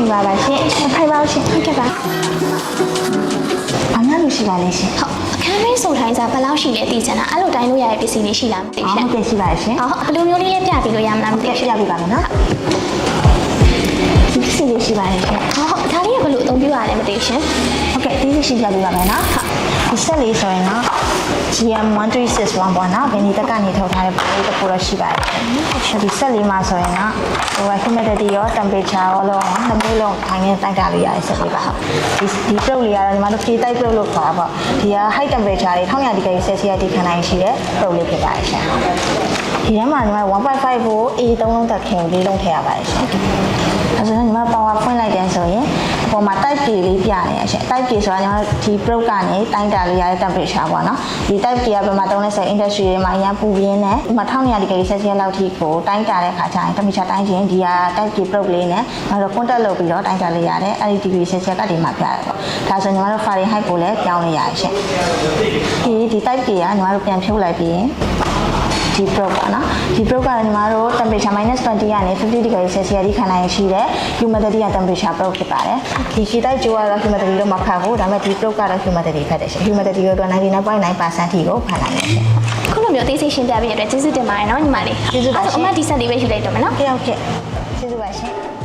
င်္ဂလာပါရှင်ဖိုင်ပါရှင်ဟုတ်ကဲ့ပါဘာမှမရှိပါနဲ့ရှင်ဟုတ်အခန်းလေးဆိုထိုင်းစားဘယ်လောက်ရှိလဲသိချင်တာအဲ့လိုတိုင်းလို့ရတဲ့ပစ္စည်းလေးရှိလားမသိရှင်ဟုတ်ကဲ့ရှိပါရှင်ဟုတ်ဘယ်လိုမျိုးလေးလဲပြပြီးလို့ရမလားမသိရှင်ပြပြပါမယ်နော်ဒီပစ္စည်းလေးရှိပါတယ်ရှင်ဟုတ်ဒါလေးကဘယ်လိုအသုံးပြုရလဲမသိရှင်ဟုတ်ကဲ့ဒီရှိပြပေးပါမယ်နော်ဒီဆက်လေးဆိုရင်တော့ GM1361 ပေါ့နော်ဗီနီတက်ကနေထုတ်ထားတဲ့ပုံလေးတစ်ခုတော့ရှိပါတယ်ဒီဆက်လေးမှာဆိုရင်တော့ဟို humidity ရော temperature ရောလုံးနှစ်မျိုးလုံးခိုင်းနေတိုက်တာလေးရဆက်လေးပါဒီ product လေးကတော့ညီမတို့ free type product လို့ခေါ်တာပေါ့ဒီက high temperature တွေ1200 degree Celsius ထိခံနိုင်ရှိတဲ့ product လေးဖြစ်ပါတယ်ရှင်ဒီထဲမှာညီမ 1.5 ကို A 3လုံးတက်ခင်4လုံးထည့်ရပါတယ်ရှင်အဲဆိုတော့ညီမ power ဖွင့်လိုက်တယ်ဆိုရင်အပေါ်မှာ type K လေးပြနေရရှင် type K ဆိုတာညီမတို့ဒီ product ကနေတိုင်းတာလေးရတဲ့ temperature ပေါ့နော်ဒီ type K ကဘယ်မှာသုံးလဲဆိုရင် industry တွေမှာအရင်ပူပြင်းနဲ့ဒီမှာ1200 degree Celsius လောက်ထိကိုတိုင်းတာတဲ့အခါကျရင် temperature တိုင်းခြင်းဒီက type K product လေးနဲ့နောက်တော့ contact လုပ်ပြီးတော့တိုင်းတာလေးရတယ်အဲဒီ degree Celsius ကဒီမှာပြရတယ်ပေါ့ဒါဆိုညီမတို့ Fahrenheit ကိုလည်းပြောင်းလို့ရတယ်ရှင်ဒီ type K ကညီမတို့ပြန်ဖြုတ်လိုက်ပြီးရင်ဒီ probe ပေါ့နော်ဒီ probe ကညီမတို့ temperature -20 ကနေ50 degree Celsius ထိခံနိုင်ရှိတဲ့ humidity က temperature probe ဖြစ်ပါတယ်ဒီ key type ကျိုးကတော့ humidity တော့မဖတ်ဘူးဒါပေမဲ့ဒီ probe ကတော့ humidity ဖတ်တယ်ရှင် humidity ကတော့ 99.9% ထိကိုဖတ်နိုင်တယ်ရှင်ခုလိုမျိုးအသေးစိတ်ရှင်းပြပေးရတဲ့ကျေးဇူးတင်ပါတယ်နော်ညီမလေးကျေးဇူးပါရှင်အမဒီဆက်လေးပဲယူလိုက်တော့မယ်နော်ဟုတ်ကဲ့ကျေးဇူးပါရှင်